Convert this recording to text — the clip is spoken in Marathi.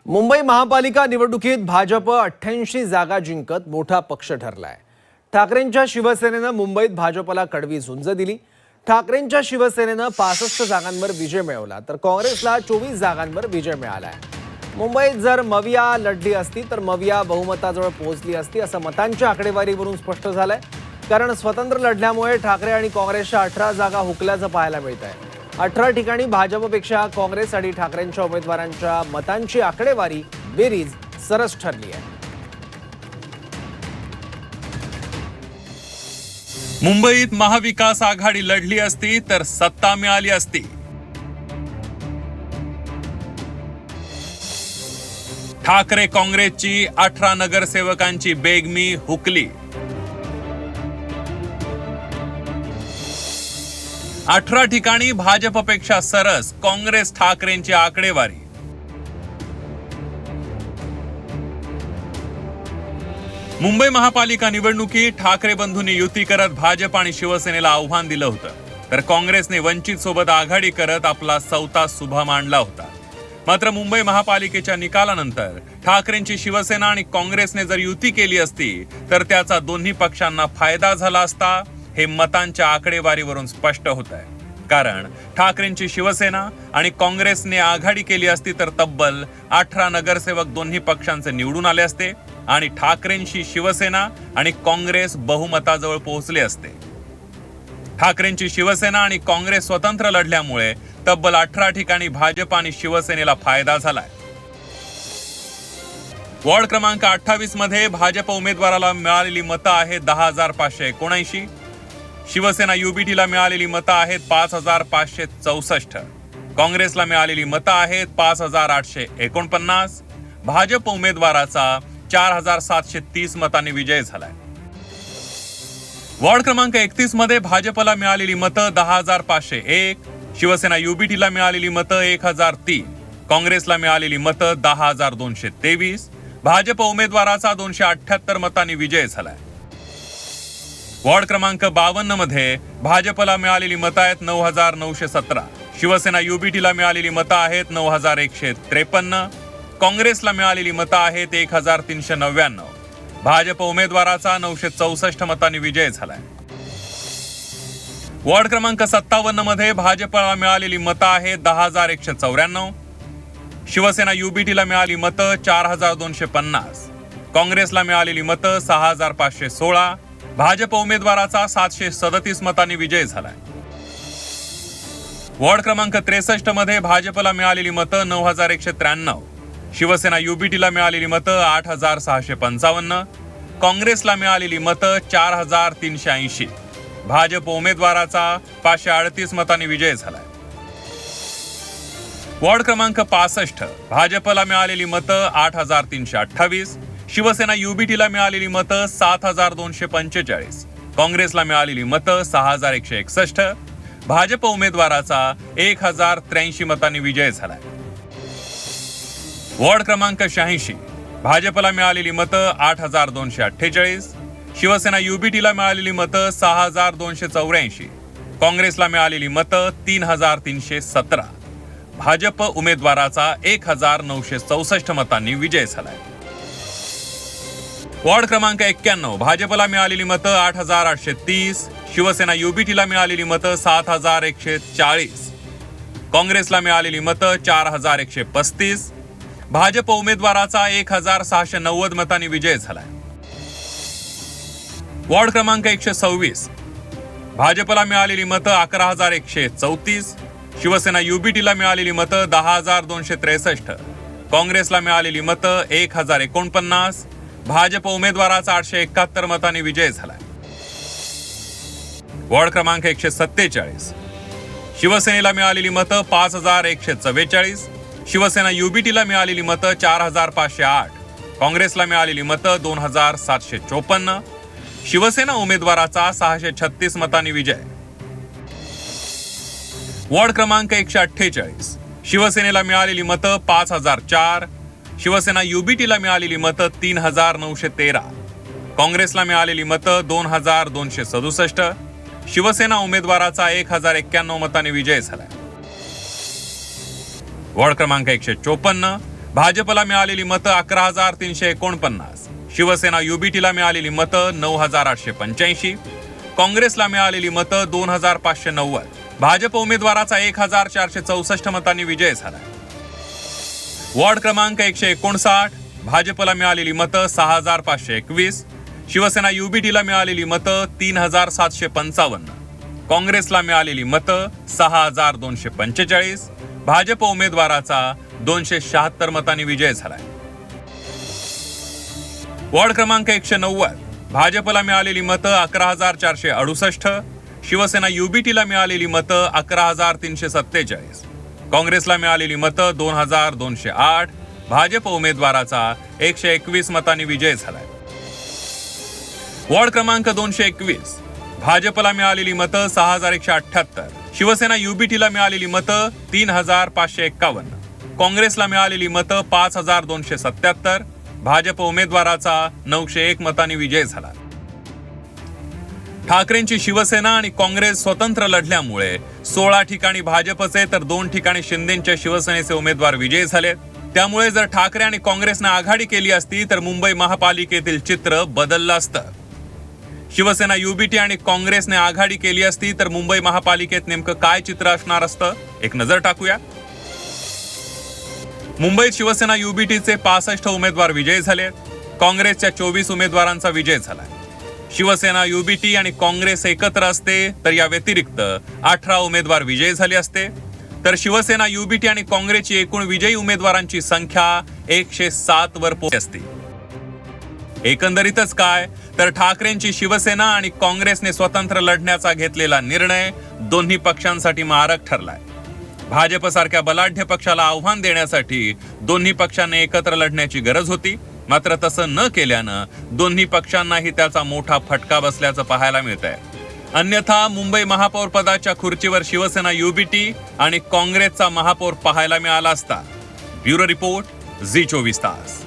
मुंबई महापालिका निवडणुकीत भाजप 88 जागा जिंकत मोठा पक्ष ठरलाय। ठाकरेंच्या शिवसेनेनं मुंबईत भाजपला कडवी झुंज दिली। ठाकरेंच्या शिवसेनेनं 65 जागांवर विजय मिळवला तर काँग्रेसला 24 जागांवर विजय मिळालाय। मुंबईत जर मविया लढली असती तर मविया बहुमताजवळ पोहोचली असती असं मतांच्या आकडेवारीवरून स्पष्ट झालंय। कारण स्वतंत्र लढण्यामुळे ठाकरे आणि काँग्रेसच्या 18 जागा हुकल्याचं पाहायला मिळतंय। 18 ठिकाणी भाजपपेक्षा काँग्रेस आणि ठाकरेंच्या उमेदवारांच्या मतांची आकडेवारी बेरीज सरस ठरली आहे। मुंबईत महाविकास आघाडी लढली असती तर सत्ता मिळाली असती। ठाकरे काँग्रेसची 18 नगरसेवकांची बेगमी हुकली। 18 ठिकाणी भाजपपेक्षा सरस काँग्रेस ठाकरेंची आकडेवारी। मुंबई महापालिका निवडणुकीत ठाकरे बंधूंनी युती करत भाजप आणि शिवसेनेला आव्हान दिलं होतं तर काँग्रेसने वंचित सोबत आघाडी करत आपला सौता सुभा मांडला होता। मात्र मुंबई महापालिकेच्या निकालानंतर ठाकरेंची शिवसेना आणि काँग्रेसने जर युती केली असती तर त्याचा दोन्ही पक्षांना फायदा झाला असता हे मतांच्या आकडेवारीवरून स्पष्ट होत आहे। कारण ठाकरेंची शिवसेना आणि काँग्रेसने आघाडी केली असती तर तब्बल 18 नगरसेवक दोन्ही पक्षांचे निवडून आले असते आणि ठाकरेंची शिवसेना आणि काँग्रेस बहुमताजवळ पोहोचले असते। ठाकरेंची शिवसेना आणि काँग्रेस स्वतंत्र लढल्यामुळे तब्बल 18 ठिकाणी भाजप आणि शिवसेनेला फायदा झालाय। वॉर्ड क्रमांक 28 मध्ये भाजप उमेदवाराला मिळालेली मतं आहेत 10,579, शिवसेना युबीटीला मिळालेली मतं आहेत 5,564, काँग्रेसला मिळालेली मतं आहेत 5,849, भाजप उमेदवाराचा 4,730 मतांनी विजय झालाय। वॉर्ड क्रमांक 31 मध्ये भाजपला मिळालेली मतं 10,501, शिवसेना युबीटीला मिळालेली मतं 1,003, काँग्रेसला मिळालेली मतं 10,223, भाजप उमेदवाराचा 278 मतांनी विजय झालाय। वॉर्ड क्रमांक 52 मध्ये भाजपला मिळालेली मतं आहेत 9,917, शिवसेना युबीटीला मिळालेली मतं आहेत 9,153, काँग्रेसला मिळालेली मतं आहेत 1,399, भाजप उमेदवाराचा 964 मतांनी विजय झालाय। वॉर्ड क्रमांक 57 मध्ये भाजपला मिळालेली मतं आहेत 10,194, शिवसेना युबीटीला मिळाली मतं 4,250, काँग्रेसला मिळालेली मतं 6,516, भाजप उमेदवाराचा 737 मतांनी विजय झालाय। वॉर्ड क्रमांक 63 मध्ये भाजपला मिळालेली मतं 9,193, शिवसेना युबीटीला मिळालेली मतं 8,655, काँग्रेसला मिळालेली मतं 4,380, भाजप उमेदवाराचा 538 मतांनी विजय झालाय। वॉर्ड क्रमांक 65 भाजपला मिळालेली मतं 8,328, शिवसेना युबीटीला मिळालेली मतं 7,245, काँग्रेसला मिळालेली मतं 6,161, भाजप उमेदवाराचा 1,083 मतांनी विजय झालाय। वॉर्ड क्रमांक 86 भाजपला मिळालेली मतं 8,248, शिवसेना युबीटीला मिळालेली मतं 6,284, काँग्रेसला मिळालेली मतं 3,317, भाजप उमेदवाराचा 1,964 मतांनी विजय झालाय। वॉर्ड क्रमांक 91 भाजपला मिळालेली मतं 8,830, शिवसेना युबीटीला मिळालेली मतं 7,140, काँग्रेसला मिळालेली मतं 4,135, भाजप उमेदवाराचा 1,690 मतांनी विजय झालाय। वॉर्ड क्रमांक 126 भाजपला मिळालेली मतं 11,134, शिवसेना युबीटीला मिळालेली मतं 10,263, काँग्रेसला मिळालेली मतं 1,049, भाजप उमेदवाराचा 871 मतांनी विजय झालाय। वॉर्ड क्रमांक 147 शिवसेनेला मिळालेली मतं 5,144, शिवसेना युबीटीला मिळालेली मतं 4,508, काँग्रेसला मिळालेली मतं 2,754, शिवसेना उमेदवाराचा 636 मतांनी विजय। वॉर्ड क्रमांक 148 शिवसेनेला मिळालेली मतं 5,004, शिवसेना युबीटीला मिळालेली मतं 3,913, काँग्रेसला मिळालेली मतं 2,267, शिवसेना उमेदवाराचा 1,091 मतांनी विजय झालाय। वॉर्ड क्रमांक 154 भाजपला मिळालेली मतं 11,349, शिवसेना युबीटीला मिळालेली मतं 9,885, काँग्रेसला मिळालेली मतं 2,590, भाजप उमेदवाराचा 1,464 मतांनी विजय झाला. वॉर्ड क्रमांक 159, भाजपला मिळालेली मतं 6,521, शिवसेना युबीटीला मिळालेली मतं 3,755, काँग्रेसला मिळालेली मतं 6,245, भाजप उमेदवाराचा 276 मतांनी विजय झालाय. वॉर्ड क्रमांक 190, भाजपला मिळालेली मतं 11,468, शिवसेना युबीटीला मिळालेली मतं 11,347, काँग्रेसला मिळालेली मतं 2,208, भाजप उमेदवाराचा 121 मतांनी विजय झालाय. वॉर्ड क्रमांक 221, भाजपला मिळालेली मतं 6,178, शिवसेना युबीटीला मिळालेली मतं 3,551, काँग्रेसला मिळालेली मतं 5,277, भाजप उमेदवाराचा 901 मतांनी विजय झाला. ठाकरेंची शिवसेना आणि काँग्रेस स्वतंत्र लढल्यामुळे 16 ठिकाणी भाजपचे तर 2 ठिकाणी शिंदेच्या शिवसेनेचे उमेदवार विजयी झाले. त्यामुळे जर ठाकरे आणि काँग्रेसने आघाडी केली असती तर मुंबई महापालिकेतील चित्र बदललं असतं. शिवसेना युबीटी आणि काँग्रेसने आघाडी केली असती तर मुंबई महापालिकेत नेमकं काय चित्र असणार असतं, एक नजर टाकूया. मुंबईत शिवसेना युबीटीचे 65 उमेदवार विजयी झाले. काँग्रेसच्या 24 उमेदवारांचा विजय झाला. शिवसेना युबीटी आणि काँग्रेस एकत्र असते तर या व्यतिरिक्त 18 उमेदवार विजयी झाले असते. तर शिवसेना युबीटी आणि काँग्रेसची एकूण विजयी उमेदवारांची संख्या 107 वर पोहोचली असती. एकंदरीतच काय तर ठाकरेंची शिवसेना आणि काँग्रेसने स्वतंत्र लढण्याचा घेतलेला निर्णय दोन्ही पक्षांसाठी मारक ठरलाय. भाजपसारख्या बलाढ्य पक्षाला आव्हान देण्यासाठी दोन्ही पक्षांनी एकत्र लढण्याची गरज होती. मात्र तसं न केल्यानं दोन्ही पक्षांनाही त्याचा मोठा फटका बसल्याचं पाहायला मिळतंय. अन्यथा मुंबई महापौर पदाच्या खुर्चीवर शिवसेना युबीटी आणि काँग्रेसचा महापौर पाहायला मिळाला असता. ब्युरो रिपोर्ट, झी 24 तास.